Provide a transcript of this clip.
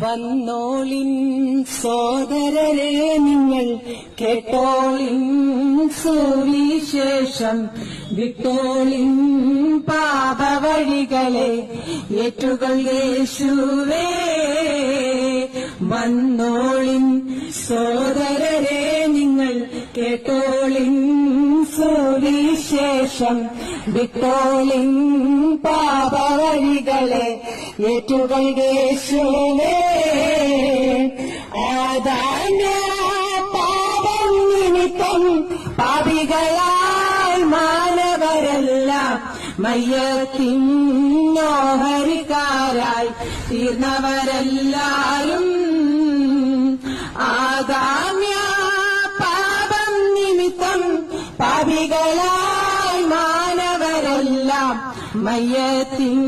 വന്നോളിൻ സോദരരെ നിങ്ങൾ കേട്ടോളിൻ സുവിശേഷം വിട്ടോളിൻ പാപവഴികളെ ഏറ്റുകൾ യേശുവേ. വന്നോളിൻ സോദരരെ നിങ്ങൾ കേട്ടോളിൻ സുവിശേഷം വിട്ടോളിൻ പാപവഴികളെ ഏറ്റുകൾ യേശുവേ. ആദാമ്യ പാപം നിമിത്തം പാപികളാൽ മാനവരെല്ലാം മയ്യത്തിൻ ഓഹരിക്കാരായി തീർന്നവരെല്ലാരും. ആദാമ്യ പാപം നിമിത്തം പാപികളാൽ മാനവരെല്ലാം മയ്യത്തിൻ